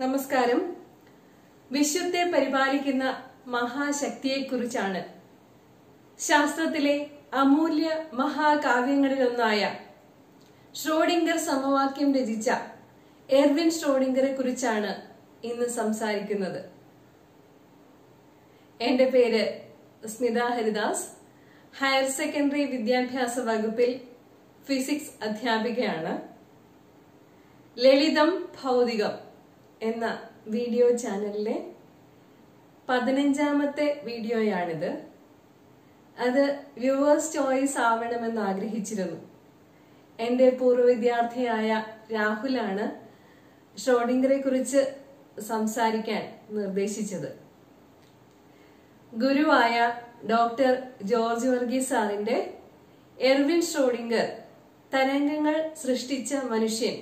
നമസ്കാരം. വിശ്വത്തെ പരിപാലിക്കുന്ന മഹാശക്തിയെക്കുറിച്ചാണ് ശാസ്ത്രത്തിലെ അമൂല്യ മഹാകാവ്യങ്ങളിലൊന്നായ ഷ്രോഡിംഗർ സമവാക്യം രചിച്ച എർവിൻ ഷ്രോഡിംഗറെ കുറിച്ചാണ് ഇന്ന് സംസാരിക്കുന്നത്. എന്റെ പേര് സ്മിത ഹരിദാസ്. ഹയർ സെക്കൻഡറി വിദ്യാഭ്യാസ വകുപ്പിൽ ഫിസിക്സ് അധ്യാപികയാണ്. ലളിതം ഭൗതികം എന്ന വീഡിയോ ചാനലിലെ 15ാമത്തെ വീഡിയോയാണിത്. അത് വ്യൂവേഴ്സ് ചോയ്സ് ആവണമെന്ന് ആഗ്രഹിച്ചിരുന്നു. എന്റെ പൂർവ്വ വിദ്യാർത്ഥിയായ രാഹുലാണ് ഷ്രോഡിംഗറെ കുറിച്ച് സംസാരിക്കാൻ നിർദ്ദേശിച്ചത്. ഗുരുവായ ഡോക്ടർ ജോർജ് വർഗീസ് സാറിന്റെ എർവിൻ ഷ്രോഡിംഗർ തരംഗങ്ങൾ സൃഷ്ടിച്ച മനുഷ്യൻ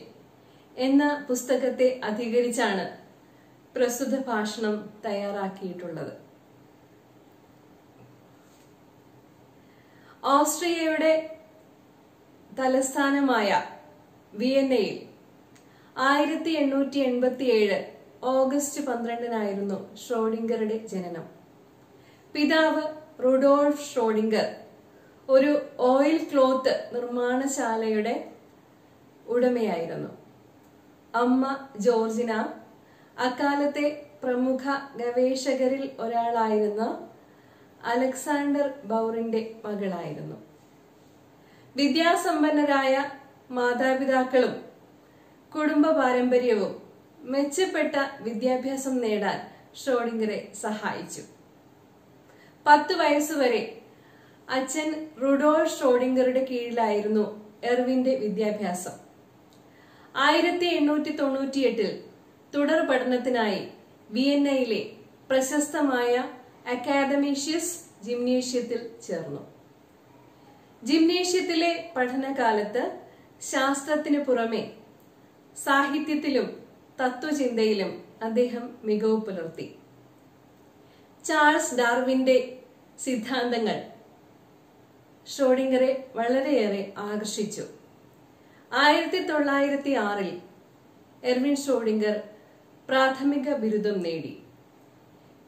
എന്ന പുസ്തകത്തെ അധികരിച്ചാണ് പ്രസ്തുത ഭാഷണം തയ്യാറാക്കിയിട്ടുള്ളത്. ഓസ്ട്രിയയുടെ തലസ്ഥാനമായ വിയന്നയിൽ 1887 ഓഗസ്റ്റ് 12 ഷ്രോഡിംഗറുടെ ജനനം. പിതാവ് റുഡോൾഫ് ഷ്രോഡിംഗർ ഒരു ഓയിൽ ക്ലോത്ത് നിർമ്മാണശാലയുടെ ഉടമയായിരുന്നു. അമ്മ ജോർജിന അക്കാലത്തെ പ്രമുഖ ഗവേഷകരിൽ ഒരാളായിരുന്ന അലക്സാണ്ടർ ബൗറിന്റെ മകളായിരുന്നു. വിദ്യാസമ്പന്നരായ മാതാപിതാക്കളും കുടുംബ പാരമ്പര്യവും മെച്ചപ്പെട്ട വിദ്യാഭ്യാസം നേടാൻ ഷ്രോഡിംഗറെ സഹായിച്ചു. 10 വയസ്സുവരെ അച്ഛൻ റുഡോൾഫ് ഷ്രോഡിംഗറുടെ കീഴിലായിരുന്നു എർവിന്റെ വിദ്യാഭ്യാസം. 1898 തുടർ പഠനത്തിനായി വിയന്നയിലെ പ്രശസ്തമായ അക്കാദമീഷ്യസ് ജിംനേഷ്യത്തിൽ ചേർന്നു. ജിംനേഷ്യത്തിലെ പഠനകാലത്ത് ശാസ്ത്രത്തിനു പുറമെ സാഹിത്യത്തിലും തത്വചിന്തയിലും അദ്ദേഹം മികവ് പുലർത്തി. ചാൾസ് ഡാർവിന്റെ സിദ്ധാന്തങ്ങൾ ഷ്രോഡിംഗറെ വളരെയേറെ ആകർഷിച്ചു. 1906 എർവിൻ ഷ്രോഡിംഗർ പ്രാഥമിക ബിരുദം നേടി.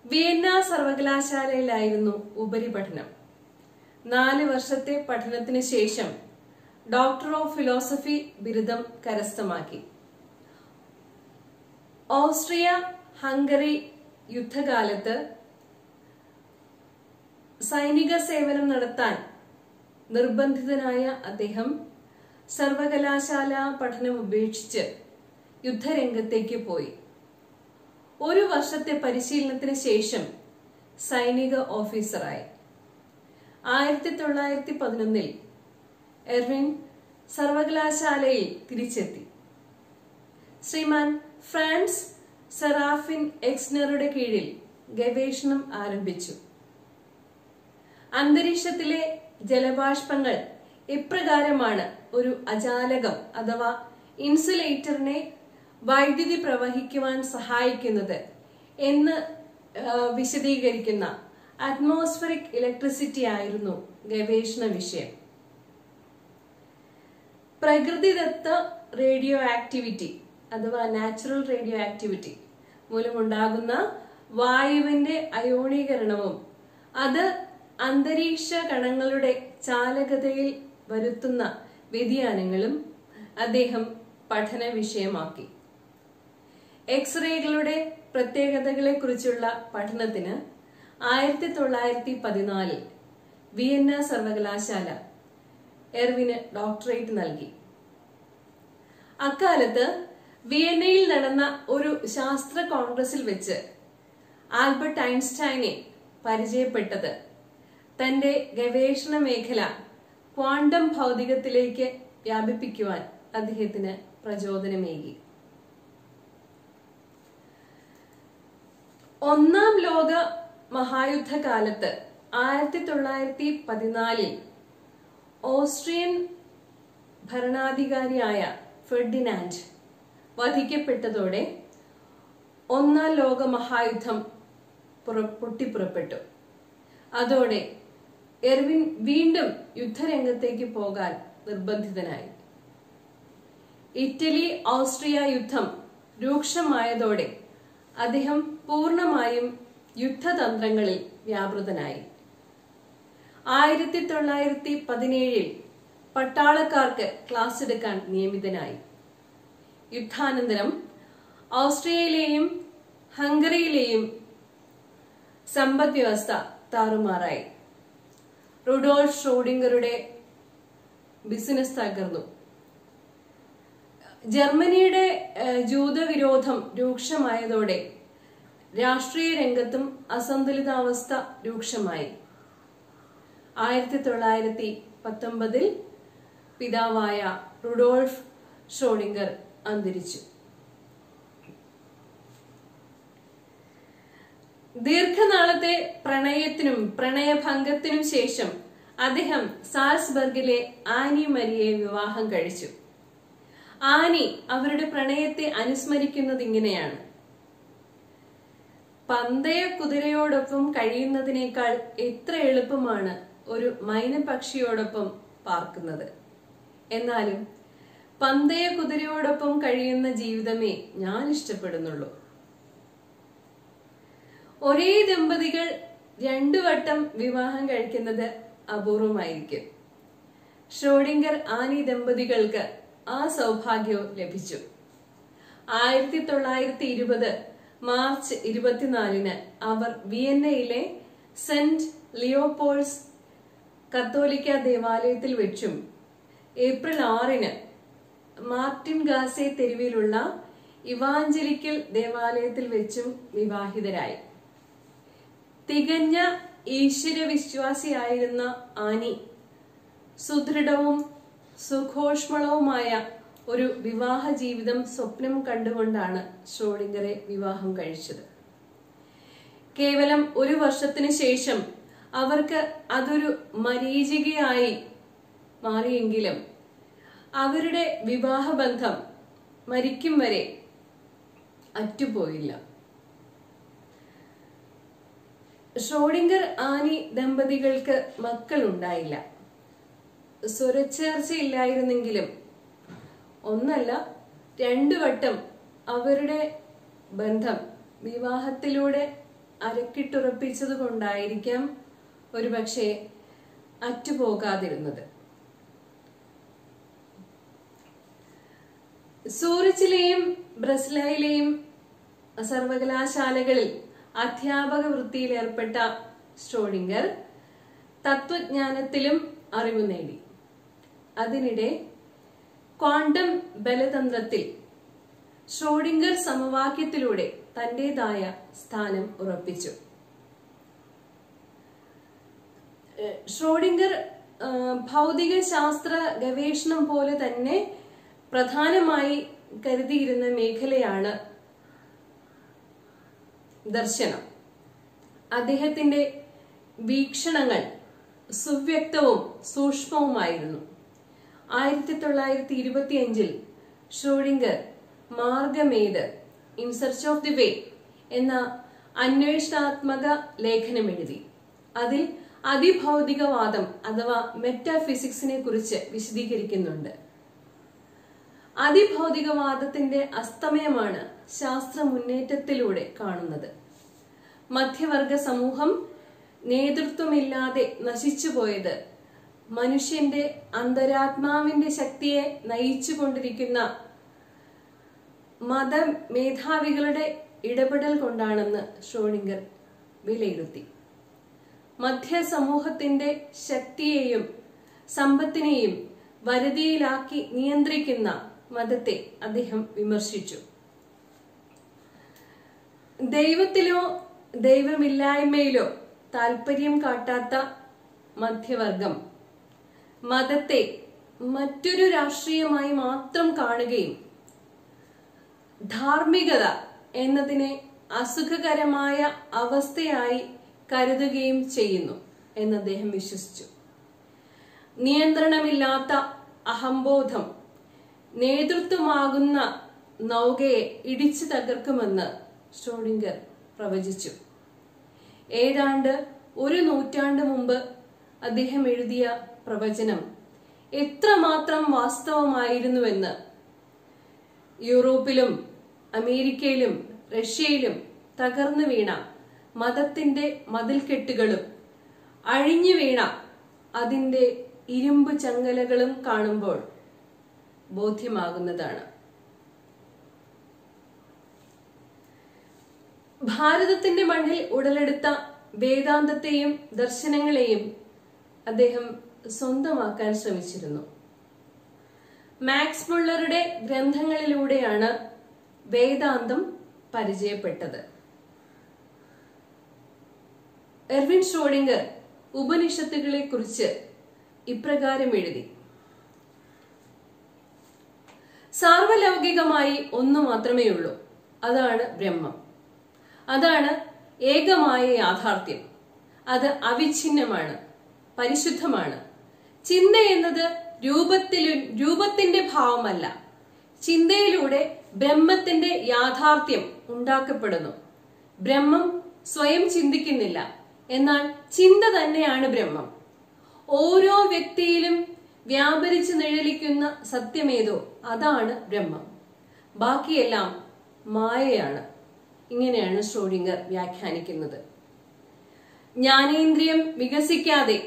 വിയന്ന സർവകലാശാലയിലായിരുന്നു ഉപരിപഠനം. 4 വർഷത്തെ പഠനത്തിന് ശേഷം ഡോക്ടർ ഓഫ് ഫിലോസഫി ബിരുദം കരസ്ഥമാക്കി. ഓസ്ട്രിയ ഹംഗറി യുദ്ധകാലത്ത് സൈനിക സേവനം നടത്താൻ നിർബന്ധിതനായ അദ്ദേഹം സർവകലാശാല പഠനം ഉപേക്ഷിച്ച് യുദ്ധരംഗത്തേക്ക് പോയി. 1 വർഷത്തെ പരിശീലനത്തിന് ശേഷം സൈനിക ഓഫീസറായി. 1911 എർവിൻ സർവകലാശാലയിൽ തിരിച്ചെത്തി. ശ്രീമാൻ ഫ്രാൻസ് സെറാഫിൻ എക്സ്നറുടെ കീഴിൽ ഗവേഷണം ആരംഭിച്ചു. അന്തരീക്ഷത്തിലെ ജലബാഷ്പങ്ങൾ എപ്രകാരമാണ് ഒരു അജാലകം അഥവാ ഇൻസുലേറ്ററിനെ വൈദ്യുതി പ്രവഹിക്കുവാൻ സഹായിക്കുന്നത് എന്ന് വിശദീകരിക്കുന്ന അറ്റ്മോസ്ഫറിക് ഇലക്ട്രിസിറ്റി ആയിരുന്നു ഗവേഷണ വിഷയം. പ്രകൃതിദത്ത റേഡിയോ ആക്ടിവിറ്റി അഥവാ നാച്ചുറൽ റേഡിയോ ആക്ടിവിറ്റി മൂലമുണ്ടാകുന്ന വായുവിന്റെ അയോണീകരണവും അത് അന്തരീക്ഷ കണങ്ങളുടെ ചാലകതയിൽ വരുത്തുന്ന വ്യതിയാനങ്ങളും അദ്ദേഹം പഠന വിഷയമാക്കി. എക്സ്റേകളുടെ പ്രത്യേകതകളെ കുറിച്ചുള്ള പഠനത്തിന് 1914 വിയന്ന സർവകലാശാല എർവിന് ഡോക്ടറേറ്റ് നൽകി. അക്കാലത്ത് വിയന്നയിൽ നടന്ന ഒരു ശാസ്ത്ര കോൺഗ്രസിൽ വെച്ച് ആൽബർട്ട് ഐൻസ്റ്റൈനെ പരിചയപ്പെട്ടത് തന്റെ ഗവേഷണ മേഖല ക്വാണ്ടം ഭൗതികത്തിലേക്ക് വ്യാപിപ്പിക്കുവാൻ അദ്ദേഹത്തിന് പ്രചോദനമേകി. 1-ാം ലോക മഹായുദ്ധകാലത്ത് 1914 ഓസ്ട്രിയൻ ഭരണാധികാരിയായ ഫെർഡിനാൻഡ് വധിക്കപ്പെട്ടതോടെ 1-ാം ലോക മഹായുദ്ധം പൊട്ടിപ്പുറപ്പെട്ടു. അതോടെ എർവിൻ വീണ്ടും യുദ്ധരംഗത്തേക്ക് പോകാൻ നിർബന്ധിതനായി. ഇറ്റലി ഓസ്ട്രിയ യുദ്ധം രൂക്ഷമായതോടെ അദ്ദേഹം പൂർണ്ണമായും യുദ്ധതന്ത്രങ്ങളിൽ വ്യാപൃതനായി. 1917 പട്ടാളക്കാർക്ക് ക്ലാസ് എടുക്കാൻ നിയമിതനായി. യുദ്ധാനന്തരം ഓസ്ട്രിയയിലെയും ഹംഗറിയിലെയും സമ്പദ് വ്യവസ്ഥ താറുമാറായി. റുഡോൾഫ് ഷ്രോഡിംഗറുടെ ബിസിനസ് തകർന്നു. ജർമ്മനിയുടെ ജൂതവിരോധം രൂക്ഷമായതോടെ രാഷ്ട്രീയ രംഗത്തും അസന്തുലിതാവസ്ഥ രൂക്ഷമായി. 1919 പിതാവായ റുഡോൾഫ് ഷ്രോഡിംഗർ അന്തരിച്ചു. ദീർഘനാളത്തെ പ്രണയത്തിനും പ്രണയഭംഗത്തിനും ശേഷം അദ്ദേഹം സാൽസ്ബർഗിലെ ആനി മരിയെ വിവാഹം കഴിച്ചു. ആനി അവരുടെ പ്രണയത്തെ അനുസ്മരിക്കുന്നത് ഇങ്ങനെയാണ്: പന്തയ കുതിരയോടൊപ്പം കഴിയുന്നതിനേക്കാൾ എത്ര എളുപ്പമാണ് ഒരു മൈനപക്ഷിയോടൊപ്പം പാർക്കുന്നത്. എന്നാലും പന്തയ കുതിരയോടൊപ്പം കഴിയുന്ന ജീവിതമേ ഞാൻ ഇഷ്ടപ്പെടുന്നുള്ളൂ. ഒരേ ദമ്പതികൾ 2 വട്ടം വിവാഹം കഴിക്കുന്നത് അപൂർവമായിരിക്കും. ഷ്രോഡിംഗർ ആനി ദമ്പതികൾക്ക് ആ സൗഭാഗ്യവും ലഭിച്ചു. 1920 മാർച്ച് 24 അവർ വിയന്നയിലെ സെന്റ് ലിയോപോൾസ് കത്തോലിക്ക ദേവാലയത്തിൽ വെച്ചും ഏപ്രിൽ 6 മാർട്ടിൻ ഗാസെ തെരുവിലുള്ള ഇവാഞ്ചലിക്കൽ ദേവാലയത്തിൽ വെച്ചും വിവാഹിതരായി. തികഞ്ഞ ഈശ്വരവിശ്വാസിയായിരുന്ന ആനി സുദൃഢവും സുഘോഷ്മളവുമായ ഒരു വിവാഹ ജീവിതം സ്വപ്നം കണ്ടുകൊണ്ടാണ് ഷ്രോഡിംഗറെ വിവാഹം കഴിച്ചത്. കേവലം 1 വർഷത്തിനു ശേഷം അവർക്ക് അതൊരു മരീചികയായി മാറിയെങ്കിലും അവരുടെ വിവാഹബന്ധം മരിക്കും വരെ അറ്റുപോയില്ല. ഷ്രോഡിംഗർ ആനി ദമ്പതികൾക്ക് മക്കളുണ്ടായില്ല. സ്വരച്ചേർച്ചയില്ലായിരുന്നെങ്കിലും 1 അല്ല 2 വട്ടം അവരുടെ ബന്ധം വിവാഹത്തിലൂടെ അരക്കിട്ടുറപ്പിച്ചത് കൊണ്ടായിരിക്കാം ഒരുപക്ഷെ അറ്റുപോകാതിരുന്നത്. സൂറിച്ചിലെയും ബ്രസ്ലയിലെയും സർവകലാശാലകളിൽ അധ്യാപക വൃത്തിയിൽ ഏർപ്പെട്ട ഷ്രോഡിംഗർ തത്വജ്ഞാനത്തിലും അറിവ് നേടി. അതിനിടെ ക്വാണ്ടം ബലതന്ത്രത്തിൽ ഷ്രോഡിംഗർ സമവാക്യത്തിലൂടെ തന്റേതായ സ്ഥാനം ഉറപ്പിച്ചു. ഷ്രോഡിംഗർ ഭൗതിക ശാസ്ത്ര ഗവേഷണം പോലെ തന്നെ പ്രധാനമായി കരുതിയിരുന്ന മേഖലയാണ് ദർശനം. അദ്ദേഹത്തിന്റെ വീക്ഷണങ്ങൾ സുവ്യക്തവും സൂക്ഷ്മവുമായിരുന്നു. 1925 ഷ്രോഡിംഗർ മാർഗമേത് in search of the way എന്ന അന്വേഷണാത്മക ലേഖനം എഴുതി. അതിൽ അതിഭൗതികവാദം അഥവാ മെറ്റാഫിസിക്സിനെ കുറിച്ച് വിശദീകരിക്കുന്നുണ്ട്. അതിഭൗതികവാദത്തിന്റെ അസ്തമയമാണ് ശാസ്ത്ര മുന്നേറ്റത്തിലൂടെ കാണുന്നത്. മധ്യവർഗ സമൂഹം നേതൃത്വമില്ലാതെ നശിച്ചുപോയത് മനുഷ്യന്റെ അന്തരാത്മാവിന്റെ ശക്തിയെ നയിച്ചുകൊണ്ടിരിക്കുന്ന മതമേധാവികളുടെ ഇടപെടൽ കൊണ്ടാണെന്ന് ഷ്രോഡിംഗർ വിലയിരുത്തി. മധ്യസമൂഹത്തിന്റെ ശക്തിയെയും സമ്പത്തിനെയും വരുതിയിലാക്കി നിയന്ത്രിക്കുന്ന മതത്തെ അദ്ദേഹം വിമർശിച്ചു. ദൈവത്തിലോ ദൈവമില്ലായ്മയിലോ താല്പര്യം കാട്ടാത്ത മധ്യവർഗം മതത്തെ മറ്റൊരു രാഷ്ട്രീയമായി മാത്രം കാണുകയും ധാർമ്മികത എന്നതിനെ അസുഖകരമായ അവസ്ഥയായി കരുതുകയും ചെയ്യുന്നു എന്ന് അദ്ദേഹം വിശ്വസിച്ചു. നിയന്ത്രണമില്ലാത്ത അഹംബോധം നേതൃത്വമാകുന്ന നൗകയെ ഇടിച്ചു തകർക്കുമെന്ന് ഷ്രോഡിംഗർ പ്രവചിച്ചു. ഏതാണ്ട് 1 നൂറ്റാണ്ട് മുമ്പ് അദ്ദേഹം എഴുതിയ പ്രവചനം എത്രമാത്രം വാസ്തവമായിരുന്നുവെന്ന് യൂറോപ്പിലും അമേരിക്കയിലും റഷ്യയിലും തകർന്നു വീണ മതത്തിന്റെ മതിൽക്കെട്ടുകളും അഴിഞ്ഞു വീണ അതിന്റെ ഇരുമ്പ് ചങ്ങലകളും കാണുമ്പോൾ ബോധ്യമാകുന്നതാണ്. ഭാരതത്തിന്റെ മണ്ണിൽ ഉടലെടുത്ത വേദാന്തത്തെയും ദർശനങ്ങളെയും അദ്ദേഹം സ്വന്തമാക്കാൻ ശ്രമിച്ചിരുന്നു. മാക്സ് മുള്ളറുടെ ഗ്രന്ഥങ്ങളിലൂടെയാണ് വേദാന്തം പരിചയപ്പെട്ടത്. എർവിൻ ഷ്രോഡിംഗർ ഉപനിഷത്തുകളെ കുറിച്ച് ഇപ്രകാരം എഴുതി: സാർവലൗകികമായി ഒന്നു മാത്രമേ ഉള്ളൂ, അതാണ് ബ്രഹ്മം. അതാണ് ഏകമായ യാഥാർത്ഥ്യം. അത് അവിഛിന്നമാണ്, പരിശുദ്ധമാണ്. ചിന്ത എന്നത് രൂപത്തിന്റെ ഭാവമല്ല. ചിന്തയിലൂടെ ബ്രഹ്മത്തിന്റെ യാഥാർത്ഥ്യം ഉണ്ടാക്കപ്പെടുന്നു. ബ്രഹ്മം സ്വയം ചിന്തിക്കുന്നില്ല, എന്നാൽ ചിന്ത തന്നെയാണ് ബ്രഹ്മം. ഓരോ വ്യക്തിയിലും വ്യാപരിച്ചു നിഴലിക്കുന്ന സത്യമേതോ അതാണ് ബ്രഹ്മം. ബാക്കിയെല്ലാം മായയാണ്. ഇങ്ങനെയാണ് ഷ്രോഡിംഗർ വ്യാഖ്യാനിക്കുന്നത്. ജ്ഞാനേന്ദ്രിയം വികസിക്കാതെ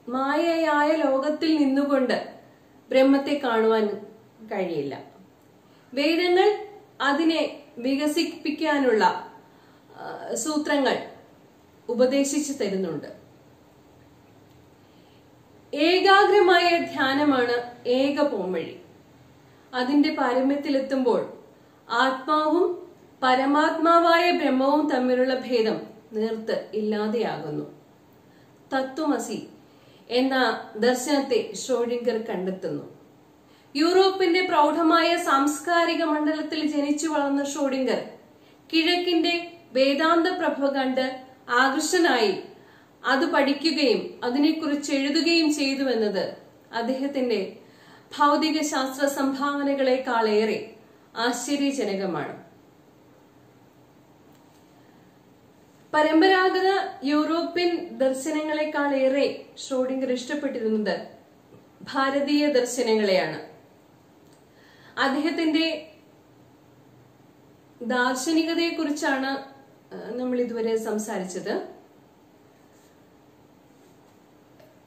മായയായ ലോകത്തിൽ നിന്നുകൊണ്ട് ബ്രഹ്മത്തെ കാണുവാൻ കഴിയില്ല. വേദങ്ങൾ അതിനെ വികസിപ്പിക്കാനുള്ള സൂത്രങ്ങൾ ഉപദേശിച്ചു തരുന്നുണ്ട്. ഏകാഗ്രമായ ധ്യാനമാണ് ഏക പോംവഴി. അതിന്റെ പാരമ്യത്തിലെത്തുമ്പോൾ ആത്മാവും പരമാത്മാവായ ബ്രഹ്മവും തമ്മിലുള്ള ഭേദം നേർത്ത് ഇല്ലാതെയാകുന്നു. തത്വമസി എന്ന ദർശനത്തെ ഷ്രോഡിംഗർ കണ്ടെത്തുന്നു. യൂറോപ്പിന്റെ പ്രൗഢമായ സാംസ്കാരിക മണ്ഡലത്തിൽ ജനിച്ചു വളർന്ന ഷ്രോഡിംഗർ കിഴക്കിന്റെ വേദാന്ത പ്രഭ കണ്ട് ആകർഷനായി അത് പഠിക്കുകയും അതിനെക്കുറിച്ച് എഴുതുകയും ചെയ്തുവെന്നത് അദ്ദേഹത്തിന്റെ ഭൗതിക ശാസ്ത്ര സംഭാവനകളെക്കാളേറെ ആശ്ചര്യജനകമാണ്. പരമ്പരാഗത യൂറോപ്യൻ ദർശനങ്ങളെക്കാളേറെ ഷ്രോഡിംഗർ ഇഷ്ടപ്പെട്ടിരുന്നത് ഭാരതീയ ദർശനങ്ങളെയാണ്. അദ്ദേഹത്തിന്റെ ദാർശനികതയെ കുറിച്ചാണ് നമ്മൾ ഇതുവരെ സംസാരിച്ചത്.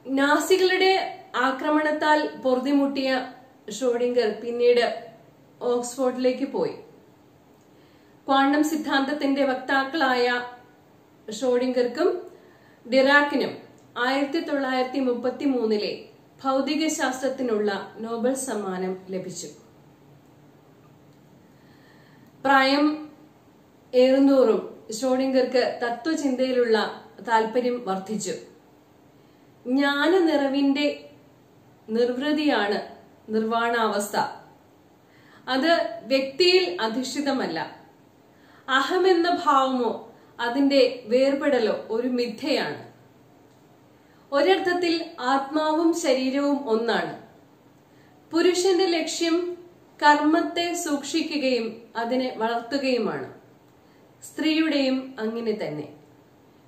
നാസികളുടെ ആക്രമണത്താൽ പൊറുതിമുട്ടിയ ഷ്രോഡിംഗർ പിന്നീട് ഓക്സ്ഫോർഡിലേക്ക് പോയി. ക്വാണ്ടം സിദ്ധാന്തത്തിന്റെ വക്താക്കളായ ഷ്രോഡിംഗർക്കും ഡിറാക്കിനും 1933 ഭൗതിക ശാസ്ത്രത്തിനുള്ള നോബൽ സമ്മാനം ലഭിച്ചു. പ്രായം ഏറുന്തോറും ഷ്രോഡിംഗർക്ക് തത്വചിന്തയിലുള്ള താല്പര്യം വർദ്ധിച്ചു. ജ്ഞാന നിറവിന്റെ നിർവൃതിയാണ് നിർവാണാവസ്ഥ. അത് വ്യക്തിയിൽ അധിഷ്ഠിതമല്ല. അഹമെന്ന ഭാവമോ അതിന്റെ വേർപെടലോ ഒരു മിഥ്യയാണ്. ഒരർത്ഥത്തിൽ ആത്മാവും ശരീരവും ഒന്നാണ്. പുരുഷന്റെ ലക്ഷ്യം കർമ്മത്തെ സൂക്ഷിക്കുകയും അതിനെ വളർത്തുകയുമാണ്. സ്ത്രീയുടെയും അങ്ങനെ തന്നെ.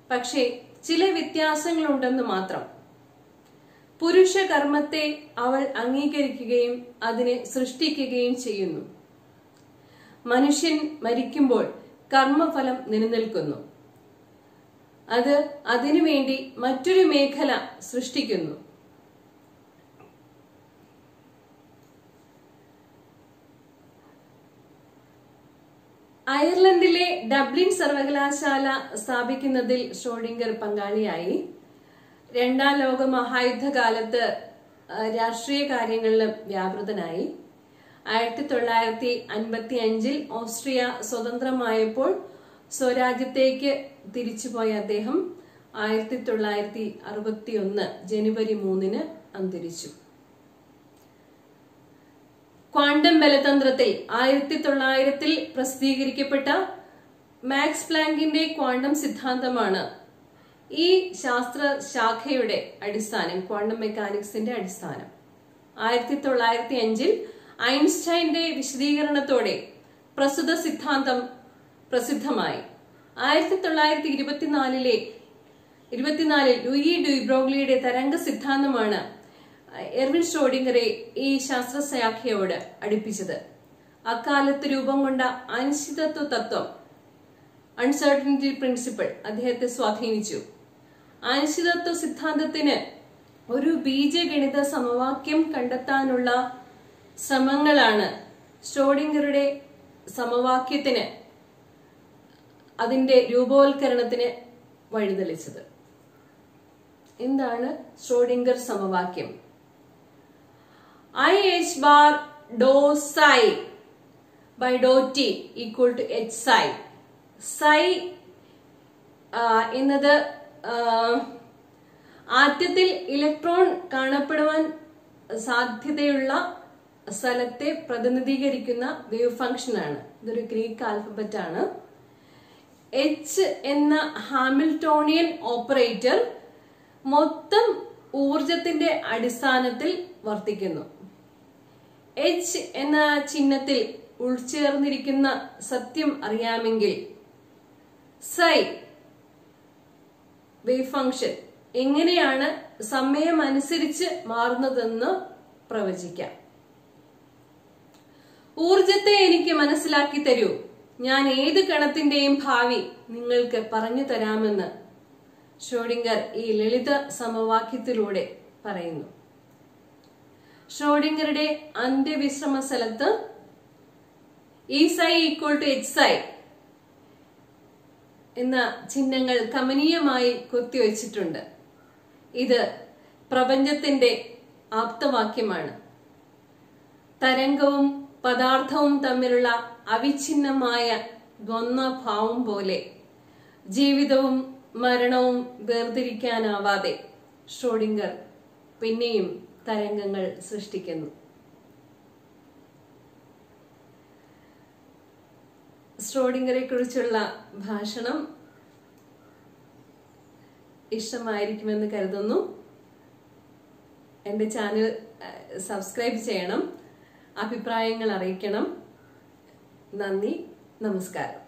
പക്ഷേ ചില വ്യത്യാസങ്ങളുണ്ടെന്ന് മാത്രം. പുരുഷ കർമ്മത്തെ അവൾ അംഗീകരിക്കുകയും അതിനെ സൃഷ്ടിക്കുകയും ചെയ്യുന്നു. മനുഷ്യൻ മരിക്കുമ്പോൾ കർമ്മഫലം നിലനിൽക്കുന്നു. അത് അതിനുവേണ്ടി മറ്റൊരു മേഖല സൃഷ്ടിക്കുന്നു. അയർലൻഡിലെ ഡബ്ലിൻ സർവകലാശാല സ്ഥാപിക്കുന്നതിൽ ഷ്രോഡിംഗർ പങ്കാളിയായി. രണ്ടാം ലോക മഹായുദ്ധകാലത്ത് രാഷ്ട്രീയ കാര്യങ്ങളിലും വ്യാപൃതനായി. 1955 ഓസ്ട്രിയ സ്വതന്ത്രമായപ്പോൾ സ്വരാജ്യത്തേക്ക് തിരിച്ചുപോയ അദ്ദേഹം 1961 ജനുവരി 3 അന്തരിച്ചു. ക്വാണ്ടം ബലതന്ത്രത്തിൽ 1900 പ്രസിദ്ധീകരിക്കപ്പെട്ട മാക്സ് പ്ലാങ്കിന്റെ ക്വാണ്ടം സിദ്ധാന്തമാണ് ഈ ശാസ്ത്ര ശാഖയുടെ അടിസ്ഥാനം, ക്വാണ്ടം മെക്കാനിക്സിന്റെ അടിസ്ഥാനം. 1905 ഐൻസ്റ്റൈന്റെ വിശദീകരണത്തോടെ പ്രസ്തുത സിദ്ധാന്തം പ്രസിദ്ധമായി. 1924 ലൂയി ഡ്യൂബ്രോഗ്ലിയുടെ തരംഗ സിദ്ധാന്തമാണ് എർവിൻ ഷ്രോഡിംഗറെ ഈ ശാസ്ത്രശാഖയോട് അടുപ്പിച്ചത്. അക്കാലത്ത് രൂപം കൊണ്ട അനിശ്ചിതത്വ തത്വം, അൺസർട്ടനിറ്റി പ്രിൻസിപ്പിൾ, അദ്ദേഹത്തെ സ്വാധീനിച്ചു. അനിശ്ചിതത്വ സിദ്ധാന്തത്തിന് ഒരു ബീജഗണിത സമവാക്യം കണ്ടെത്താനുള്ള ശ്രമങ്ങളാണ് ഷ്രോഡിംഗറുടെ സമവാക്യത്തിന്, അതിന്റെ രൂപവൽക്കരണത്തിന് വഴിതെളിച്ചത്. എന്താണ് ഷ്രോഡിംഗർ സമവാക്യം? IH bar dou psi by dou t equal to H psi. Psi എന്നത് ആറ്റത്തിൽ ഇലക്ട്രോൺ കാണപ്പെടുവാൻ സാധ്യതയുള്ള സ്ഥലത്തെ പ്രതിനിധീകരിക്കുന്ന വേവ് ഫംഗ്ഷൻ ആണ്. ഇതൊരു ഗ്രീക്ക് ആൽഫബറ്റ് ആണ്. എച്ച് എന്ന ഹാമിൽട്ടോണിയൻ ഓപ്പറേറ്റർ മൊത്തം ഊർജത്തിന്റെ അടിസ്ഥാനത്തിൽ വർത്തിക്കുന്നു. എച്ച് എന്ന ചിഹ്നത്തിൽ ഉൾച്ചേർന്നിരിക്കുന്ന സത്യം അറിയാമെങ്കിൽ സൈ വേവ് ഫംഗ്ഷൻ എങ്ങനെയാണ് സമയമനുസരിച്ച് മാറുന്നതെന്ന് പ്രവചിക്കാം. ഊർജത്തെ എനിക്ക് മനസ്സിലാക്കി തരൂ, ഞാൻ ഏത് കണത്തിന്റെയും ഭാവി നിങ്ങൾക്ക് പറഞ്ഞു തരാമെന്ന് ഷ്രോഡിംഗർ ഈ ലളിത സമവാക്യത്തിലൂടെ പറയുന്നു. ഷ്രോഡിംഗറുടെ അന്ത്യവിശ്രമ സ്ഥലത്ത് i psi equal to H psi എന്ന ചിഹ്നങ്ങൾ കമനീയമായി കൊത്തിവെച്ചിട്ടുണ്ട്. ഇത് പ്രപഞ്ചത്തിന്റെ ആപ്തവാക്യമാണ്. തരംഗവും പദാർത്ഥവും തമ്മിലുള്ള അവിഛിന്നമായ ദ്വന്ദ്വഭാവം പോലെ ജീവിതവും മരണവും വേർതിരിക്കാനാവാതെ ഷ്രോഡിംഗർ പിന്നെയും തരംഗങ്ങൾ സൃഷ്ടിക്കുന്നു. ഷ്രോഡിംഗറെ കുറിച്ചുള്ള ഭാഷണം ഇഷ്ടമായിരിക്കുമെന്ന് കരുതുന്നു. എന്റെ ചാനൽ സബ്സ്ക്രൈബ് ചെയ്യണം, അഭിപ്രായങ്ങൾ അറിയിക്കണം. നന്ദി, നമസ്കാരം.